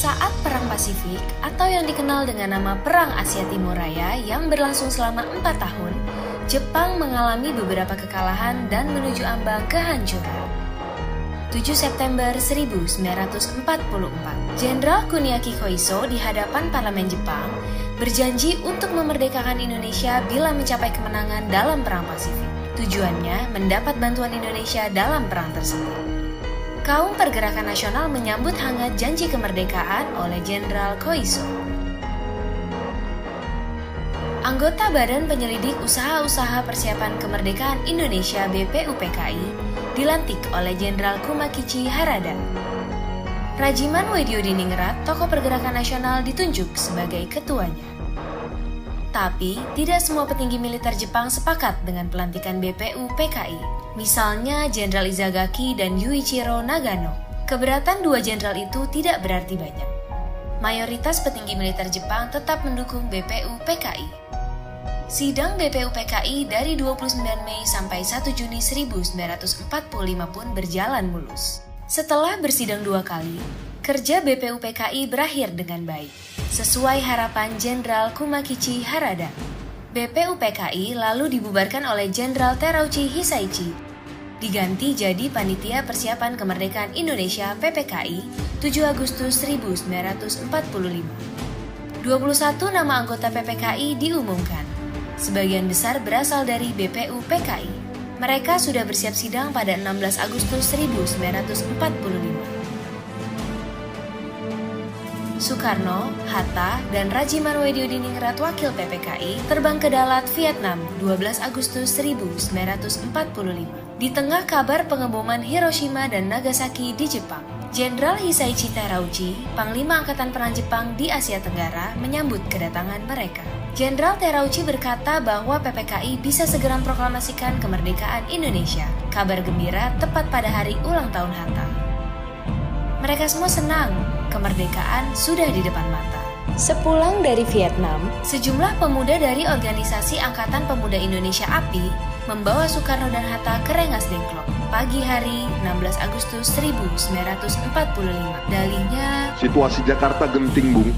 Saat Perang Pasifik atau yang dikenal dengan nama Perang Asia Timur Raya yang berlangsung selama 4 tahun, Jepang mengalami beberapa kekalahan dan menuju ambang kehancuran. 7 September 1944, Jenderal Kuniaki Koiso di hadapan parlemen Jepang berjanji untuk memerdekakan Indonesia bila mencapai kemenangan dalam Perang Pasifik. Tujuannya mendapat bantuan Indonesia dalam perang tersebut. Kaum pergerakan nasional menyambut hangat janji kemerdekaan oleh Jenderal Koiso. Anggota Badan Penyelidik Usaha-Usaha Persiapan Kemerdekaan Indonesia (BPUPKI) dilantik oleh Jenderal Kumakichi Harada. Rajiman Weddiodiningrat, tokoh pergerakan nasional, ditunjuk sebagai ketuanya. Tapi, tidak semua petinggi militer Jepang sepakat dengan pelantikan BPUPKI. Misalnya Jenderal Izagaki dan Yuichiro Nagano. Keberatan dua jenderal itu tidak berarti banyak. Mayoritas petinggi militer Jepang tetap mendukung BPUPKI. Sidang BPUPKI dari 29 Mei sampai 1 Juni 1945 pun berjalan mulus. Setelah bersidang 2 kali, kerja BPUPKI berakhir dengan baik, sesuai harapan Jenderal Kumakichi Harada. BPUPKI lalu dibubarkan oleh Jenderal Terauchi Hisaichi, diganti jadi Panitia Persiapan Kemerdekaan Indonesia (PPKI) 7 Agustus 1945. 21 nama anggota PPKI diumumkan. Sebagian besar berasal dari BPUPKI. Mereka sudah bersiap sidang pada 16 Agustus 1945. Soekarno, Hatta, dan Rajiman Weddiodiningrat wakil PPKI terbang ke Dalat, Vietnam, 12 Agustus 1945. Di tengah kabar pengeboman Hiroshima dan Nagasaki di Jepang, Jenderal Hisaichi Terauchi, Panglima Angkatan Perang Jepang di Asia Tenggara, menyambut kedatangan mereka. Jenderal Terauchi berkata bahwa PPKI bisa segera memproklamasikan kemerdekaan Indonesia. Kabar gembira tepat pada hari ulang tahun Hatta. Mereka semua senang, kemerdekaan sudah di depan mata. Sepulang dari Vietnam, sejumlah pemuda dari organisasi Angkatan Pemuda Indonesia API membawa Soekarno dan Hatta ke Rengas Dengklok pagi hari 16 Agustus 1945. Dalihnya, situasi Jakarta genting, Bung.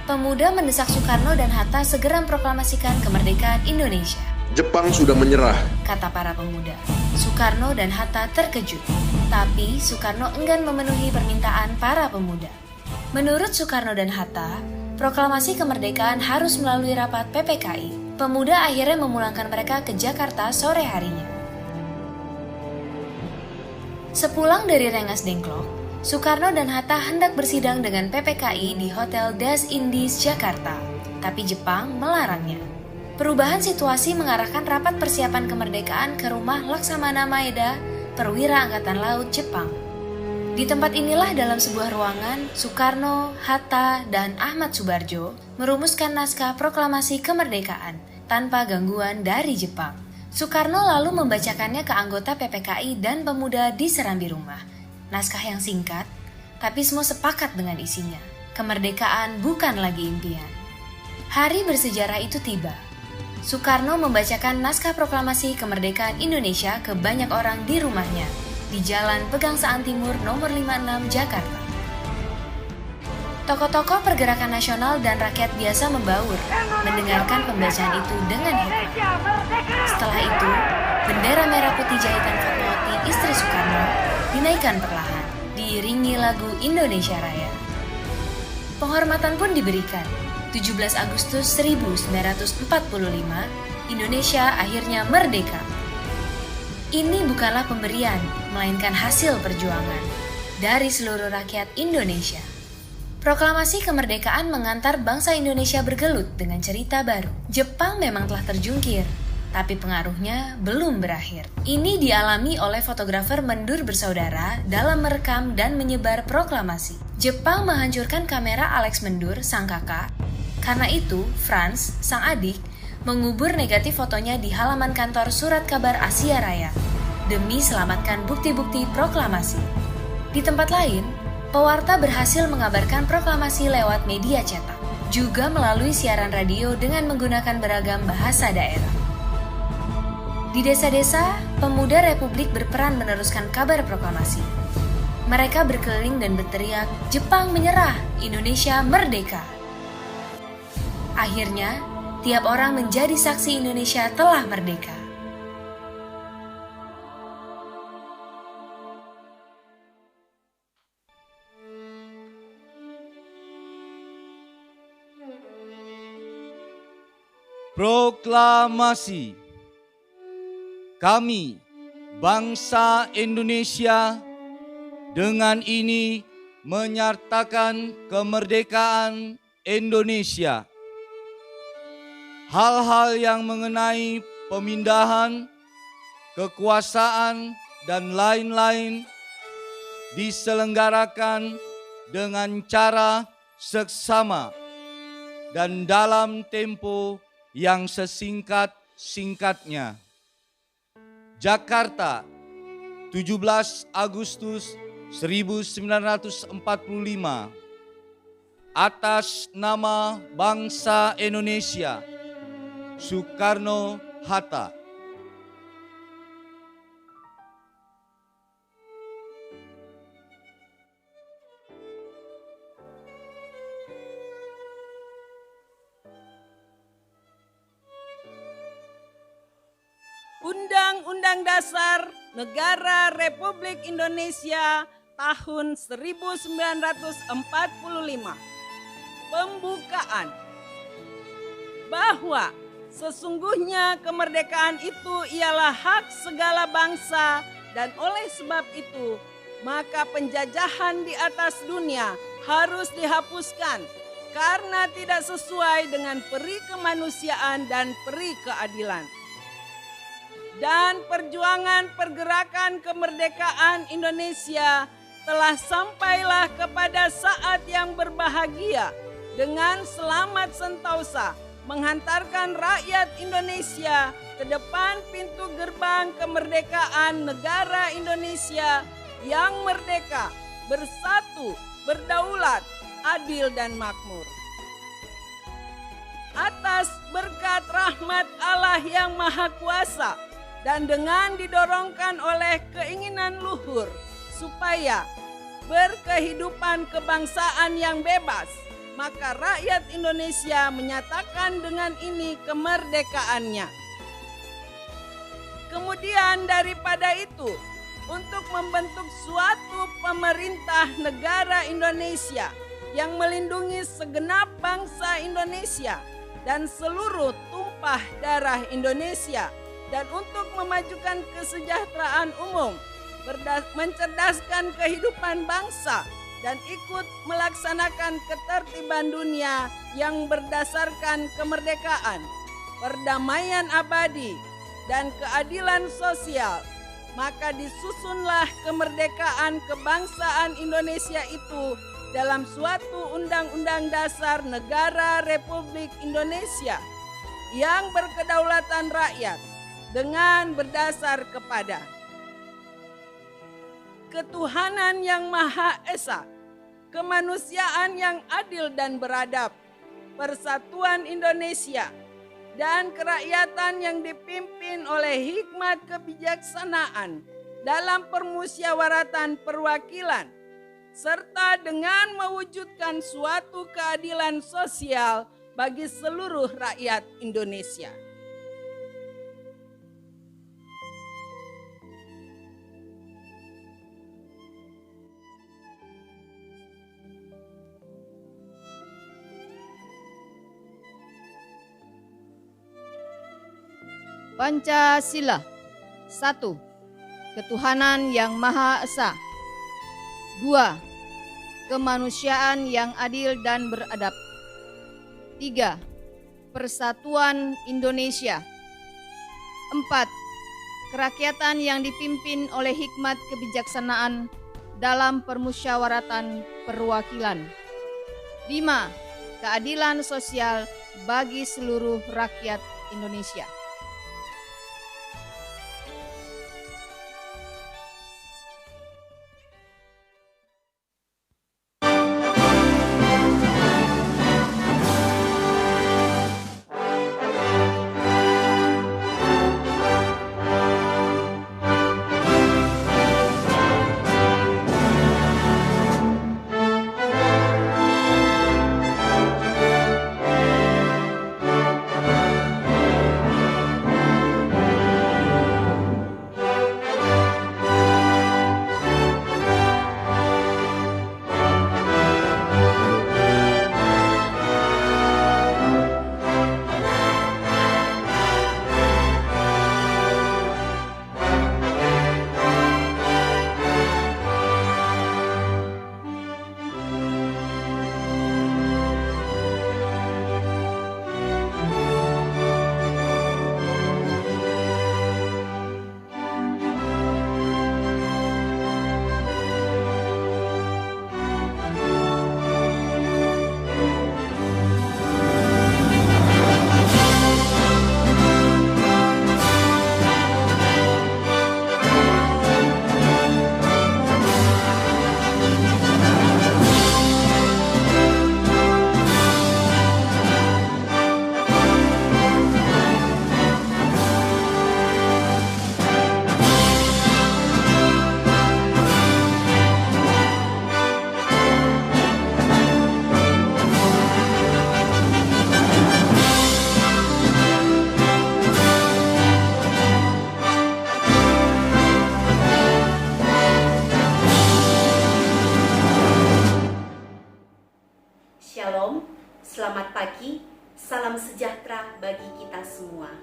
Pemuda mendesak Soekarno dan Hatta segera memproklamasikan kemerdekaan Indonesia. Jepang sudah menyerah, kata para pemuda. Soekarno dan Hatta terkejut, tapi Soekarno enggan memenuhi permintaan para pemuda. Menurut Soekarno dan Hatta, proklamasi kemerdekaan harus melalui rapat PPKI. Pemuda akhirnya memulangkan mereka ke Jakarta sore harinya. Sepulang dari Rengas Dengklok, Soekarno dan Hatta hendak bersidang dengan PPKI di Hotel Das Indies, Jakarta, tapi Jepang melarangnya. Perubahan situasi mengarahkan rapat persiapan kemerdekaan ke rumah Laksamana Maeda, perwira Angkatan Laut Jepang. Di tempat inilah dalam sebuah ruangan, Soekarno, Hatta, dan Ahmad Subarjo merumuskan naskah proklamasi kemerdekaan tanpa gangguan dari Jepang. Soekarno lalu membacakannya ke anggota PPKI dan pemuda di serambi rumah. Naskah yang singkat, tapi semua sepakat dengan isinya. Kemerdekaan bukan lagi impian. Hari bersejarah itu tiba. Soekarno membacakan naskah proklamasi kemerdekaan Indonesia ke banyak orang di rumahnya, di Jalan Pegangsaan Timur nomor 56 Jakarta. Tokoh-tokoh pergerakan nasional dan rakyat biasa membaur, mendengarkan pembacaan itu dengan hikmat. Setelah itu, bendera merah putih jahitan Fatmawati, istri Soekarno, dinaikkan perlahan, diiringi lagu Indonesia Raya. Penghormatan pun diberikan. 17 Agustus 1945, Indonesia akhirnya merdeka. Ini bukanlah pemberian, melainkan hasil perjuangan dari seluruh rakyat Indonesia. Proklamasi kemerdekaan mengantar bangsa Indonesia bergelut dengan cerita baru. Jepang memang telah terjungkir, tapi pengaruhnya belum berakhir. Ini dialami oleh fotografer Mendur bersaudara dalam merekam dan menyebar proklamasi. Jepang menghancurkan kamera Alex Mendur, sang kakak. Karena itu, Franz, sang adik, mengubur negatif fotonya di halaman kantor Surat Kabar Asia Raya demi selamatkan bukti-bukti proklamasi. Di tempat lain, pewarta berhasil mengabarkan proklamasi lewat media cetak, juga melalui siaran radio dengan menggunakan beragam bahasa daerah. Di desa-desa, pemuda Republik berperan meneruskan kabar proklamasi. Mereka berkeliling dan berteriak, "Jepang menyerah, Indonesia merdeka!" Akhirnya, tiap orang menjadi saksi Indonesia telah merdeka. Proklamasi. Kami, bangsa Indonesia, dengan ini menyatakan kemerdekaan Indonesia. Hal-hal yang mengenai pemindahan, kekuasaan, dan lain-lain diselenggarakan dengan cara seksama dan dalam tempo yang sesingkat-singkatnya. Jakarta, 17 Agustus 1945. Atas nama bangsa Indonesia, Soekarno-Hatta. Undang-Undang Dasar Negara Republik Indonesia tahun 1945. Pembukaan. Bahwa sesungguhnya kemerdekaan itu ialah hak segala bangsa dan oleh sebab itu maka penjajahan di atas dunia harus dihapuskan karena tidak sesuai dengan peri kemanusiaan dan peri keadilan. Dan perjuangan pergerakan kemerdekaan Indonesia telah sampailah kepada saat yang berbahagia dengan selamat sentosa menghantarkan rakyat Indonesia ke depan pintu gerbang kemerdekaan negara Indonesia yang merdeka, bersatu, berdaulat, adil dan makmur. Atas berkat rahmat Allah yang Maha Kuasa dan dengan didorongkan oleh keinginan luhur supaya berkehidupan kebangsaan yang bebas, maka rakyat Indonesia menyatakan dengan ini kemerdekaannya. Kemudian daripada itu, untuk membentuk suatu pemerintah negara Indonesia yang melindungi segenap bangsa Indonesia dan seluruh tumpah darah Indonesia, dan untuk memajukan kesejahteraan umum, mencerdaskan kehidupan bangsa, dan ikut melaksanakan ketertiban dunia yang berdasarkan kemerdekaan, perdamaian abadi, dan keadilan sosial, maka disusunlah kemerdekaan kebangsaan Indonesia itu dalam suatu Undang-Undang Dasar Negara Republik Indonesia yang berkedaulatan rakyat dengan berdasar kepada ketuhanan yang Maha Esa, kemanusiaan yang adil dan beradab, persatuan Indonesia, dan kerakyatan yang dipimpin oleh hikmat kebijaksanaan dalam permusyawaratan perwakilan, serta dengan mewujudkan suatu keadilan sosial bagi seluruh rakyat Indonesia. Pancasila. 1. Ketuhanan yang Maha Esa. 2. Kemanusiaan yang adil dan beradab. 3. Persatuan Indonesia. 4. Kerakyatan yang dipimpin oleh hikmat kebijaksanaan dalam permusyawaratan perwakilan. 5. Keadilan sosial bagi seluruh rakyat Indonesia. Shalom, selamat pagi, salam sejahtera bagi kita semua.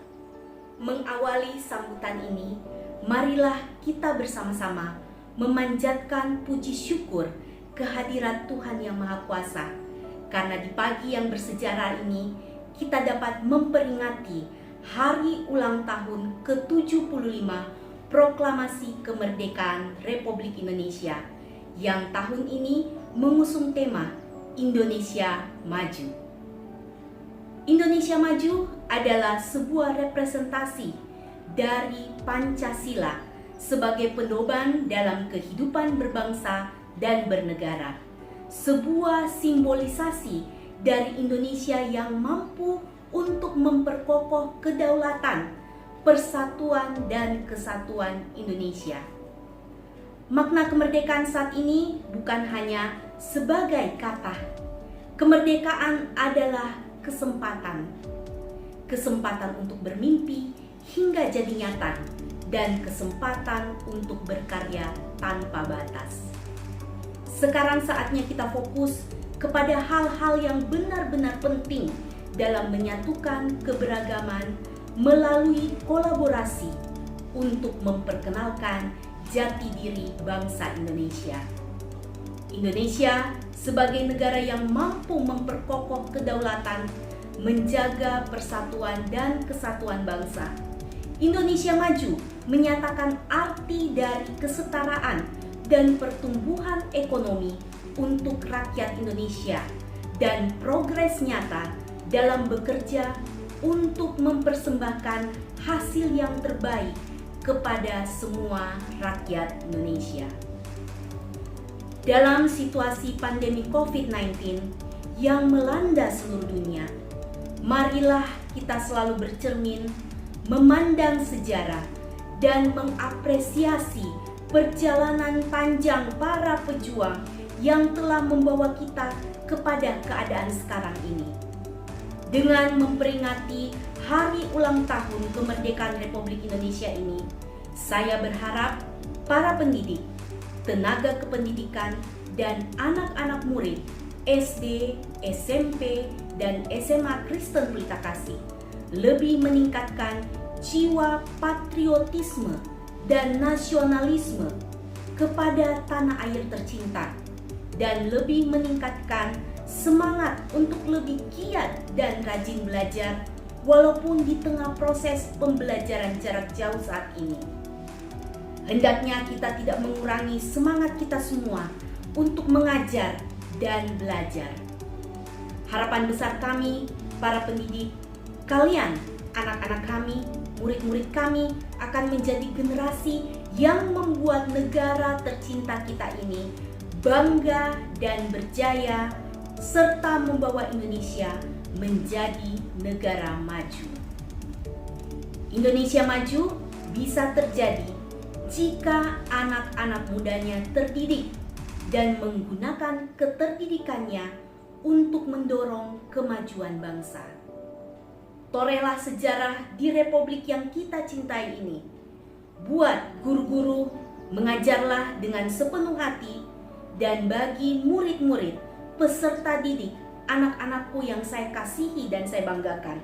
Mengawali sambutan ini, marilah kita bersama-sama memanjatkan puji syukur kehadirat Tuhan Yang Maha Kuasa. Karena di pagi yang bersejarah ini, kita dapat memperingati hari ulang tahun ke-75 Proklamasi Kemerdekaan Republik Indonesia yang tahun ini mengusung tema Indonesia Maju. Indonesia Maju adalah sebuah representasi dari Pancasila sebagai pedoman dalam kehidupan berbangsa dan bernegara. Sebuah simbolisasi dari Indonesia yang mampu untuk memperkokoh kedaulatan, persatuan dan kesatuan Indonesia. Makna kemerdekaan saat ini bukan hanya sebagai kata. Kemerdekaan adalah kesempatan. Kesempatan untuk bermimpi hingga jadi nyata dan kesempatan untuk berkarya tanpa batas. Sekarang saatnya kita fokus kepada hal-hal yang benar-benar penting dalam menyatukan keberagaman melalui kolaborasi untuk memperkenalkan jati diri bangsa Indonesia. Indonesia sebagai negara yang mampu memperkokoh kedaulatan, menjaga persatuan dan kesatuan bangsa. Indonesia Maju menyatakan arti dari kesetaraan dan pertumbuhan ekonomi untuk rakyat Indonesia dan progres nyata dalam bekerja untuk mempersembahkan hasil yang terbaik kepada semua rakyat Indonesia. Dalam situasi pandemi COVID-19 yang melanda seluruh dunia, marilah kita selalu bercermin, memandang sejarah, dan mengapresiasi perjalanan panjang para pejuang yang telah membawa kita kepada keadaan sekarang ini. Dengan memperingati hari ulang tahun kemerdekaan Republik Indonesia ini, saya berharap para pendidik, tenaga kependidikan, dan anak-anak murid SD, SMP, dan SMA Kristen Pelita Kasih lebih meningkatkan jiwa patriotisme dan nasionalisme kepada tanah air tercinta dan lebih meningkatkan semangat untuk lebih giat dan rajin belajar walaupun di tengah proses pembelajaran jarak jauh saat ini. Hendaknya kita tidak mengurangi semangat kita semua untuk mengajar dan belajar. Harapan besar kami, para pendidik, kalian, anak-anak kami, murid-murid kami akan menjadi generasi yang membuat negara tercinta kita ini bangga dan berjaya, serta membawa Indonesia menjadi negara maju. Indonesia maju bisa terjadi jika anak-anak mudanya terdidik dan menggunakan keterdidikannya untuk mendorong kemajuan bangsa. Torehlah sejarah di Republik yang kita cintai ini. Buat guru-guru, mengajarlah dengan sepenuh hati, dan bagi murid-murid, peserta didik, anak-anakku yang saya kasihi dan saya banggakan,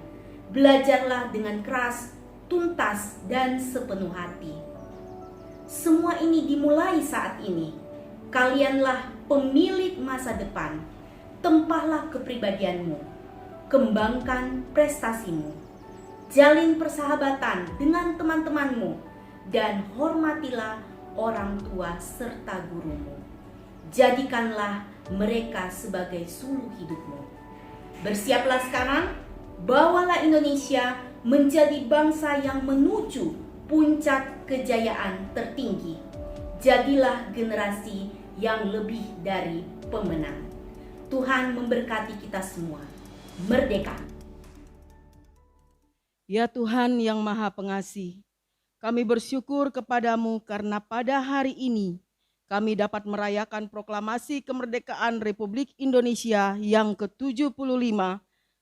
belajarlah dengan keras, tuntas, dan sepenuh hati. Semua ini dimulai saat ini. Kalianlah pemilik masa depan. Tempahlah kepribadianmu. Kembangkan prestasimu. Jalin persahabatan dengan teman-temanmu. Dan hormatilah orang tua serta gurumu. Jadikanlah mereka sebagai suluh hidupmu. Bersiaplah sekarang. Bawalah Indonesia menjadi bangsa yang menuju puncak kejayaan tertinggi. Jadilah generasi yang lebih dari pemenang. Tuhan memberkati kita semua. Merdeka. Ya Tuhan yang Maha Pengasih, kami bersyukur kepadamu karena pada hari ini kami dapat merayakan proklamasi kemerdekaan Republik Indonesia yang ke-75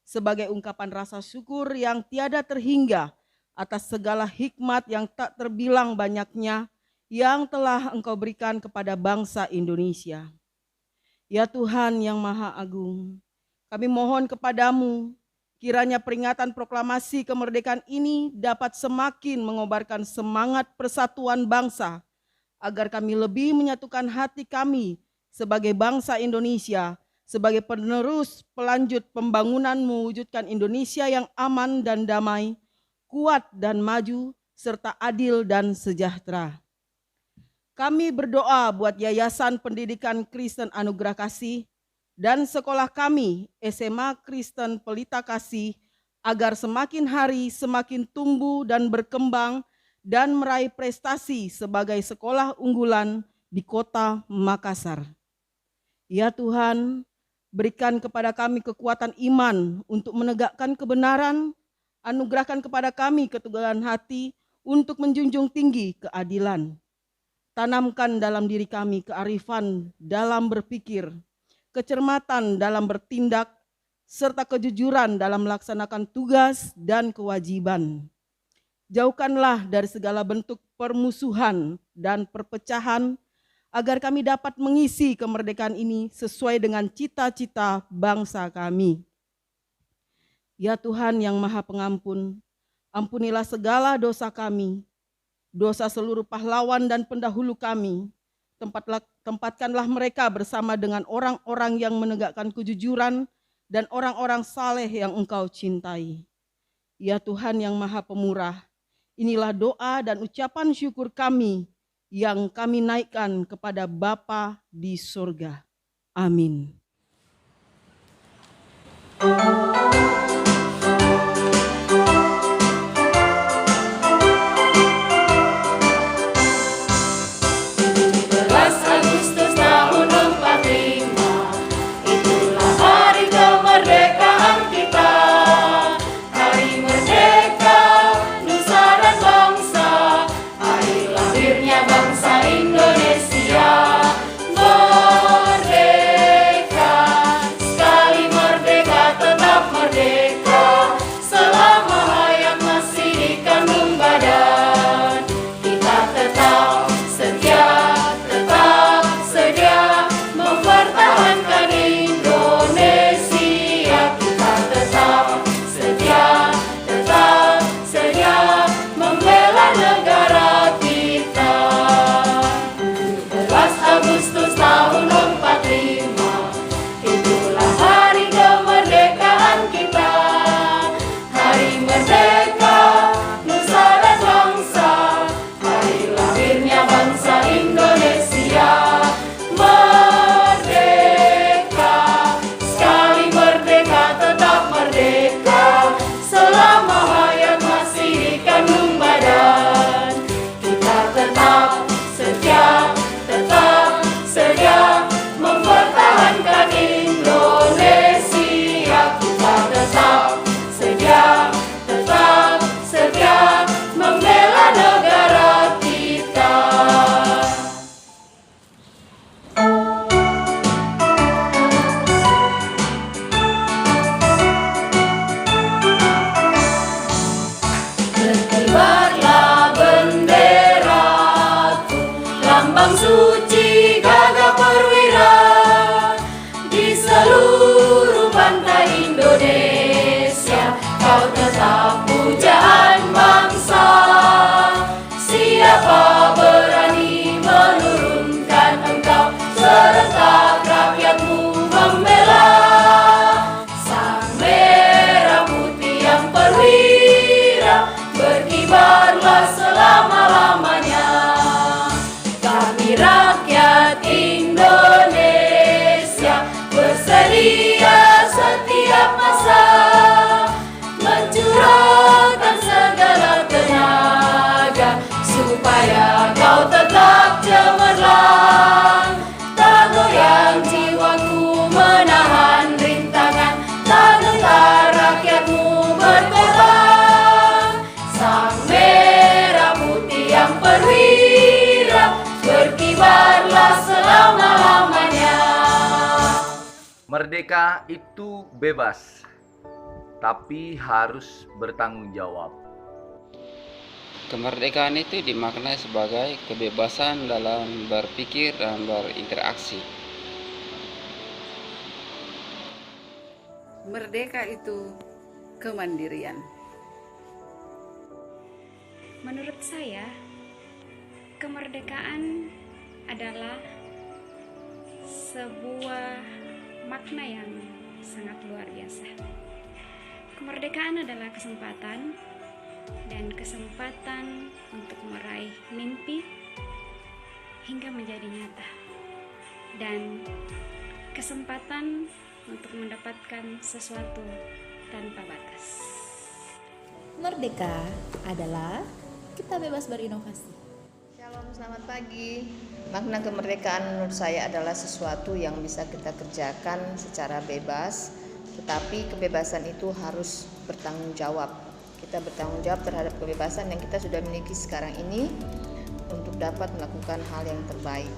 sebagai ungkapan rasa syukur yang tiada terhingga atas segala hikmat yang tak terbilang banyaknya yang telah Engkau berikan kepada bangsa Indonesia. Ya Tuhan yang Maha Agung, Kami mohon kepadamu, kiranya peringatan proklamasi kemerdekaan ini dapat semakin mengobarkan semangat persatuan bangsa, agar kami lebih menyatukan hati kami sebagai bangsa Indonesia, sebagai penerus pelanjut pembangunan mewujudkan Indonesia yang aman dan damai, kuat dan maju, serta adil dan sejahtera. Kami berdoa buat Yayasan Pendidikan Kristen Anugerah Kasih dan sekolah kami SMA Kristen Pelita Kasih agar semakin hari semakin tumbuh dan berkembang dan meraih prestasi sebagai sekolah unggulan di Kota Makassar. Ya Tuhan, berikan kepada kami kekuatan iman untuk menegakkan kebenaran, anugerahkan kepada kami keteguhan hati untuk menjunjung tinggi keadilan. Tanamkan dalam diri kami kearifan dalam berpikir, kecermatan dalam bertindak, serta kejujuran dalam melaksanakan tugas dan kewajiban. Jauhkanlah dari segala bentuk permusuhan dan perpecahan, agar kami dapat mengisi kemerdekaan ini sesuai dengan cita-cita bangsa kami. Ya Tuhan yang Maha Pengampun, ampunilah segala dosa kami, dosa seluruh pahlawan dan pendahulu kami. Tempatkanlah mereka bersama dengan orang-orang yang menegakkan kejujuran dan orang-orang saleh yang Engkau cintai. Ya Tuhan yang Maha Pemurah, inilah doa dan ucapan syukur kami yang kami naikkan kepada Bapa di surga. Amin. Merdeka itu bebas, tapi harus bertanggung jawab. Kemerdekaan itu dimaknai sebagai kebebasan dalam berpikir dan berinteraksi. Merdeka itu kemandirian. Menurut saya, kemerdekaan adalah sebuah makna yang sangat luar biasa. Kemerdekaan adalah kesempatan, dan kesempatan untuk meraih mimpi hingga menjadi nyata, dan kesempatan untuk mendapatkan sesuatu tanpa batas. Merdeka adalah kita bebas berinovasi. Shalom, selamat pagi. Makna kemerdekaan menurut saya adalah sesuatu yang bisa kita kerjakan secara bebas, tetapi kebebasan itu harus bertanggung jawab. Kita bertanggung jawab terhadap kebebasan yang kita sudah miliki sekarang ini untuk dapat melakukan hal yang terbaik.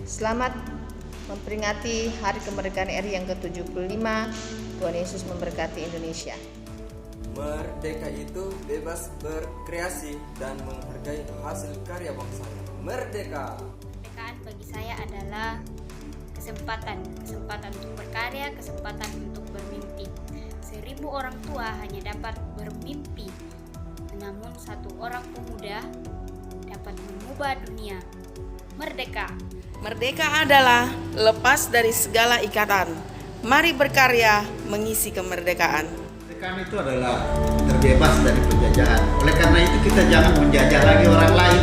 Selamat memperingati Hari Kemerdekaan RI yang ke-75. Tuhan Yesus memberkati Indonesia. Merdeka itu bebas berkreasi dan menghargai hasil karya bangsanya. Merdeka! Kemerdekaan bagi saya adalah kesempatan untuk berkarya, kesempatan untuk bermimpi. 1000 orang tua hanya dapat bermimpi, namun 1 orang pemuda dapat mengubah dunia. Merdeka! Merdeka adalah lepas dari segala ikatan. Mari berkarya mengisi kemerdekaan. Kemerdekaan itu adalah terbebas dari penjajahan. Oleh karena itu kita jangan menjajah lagi orang lain.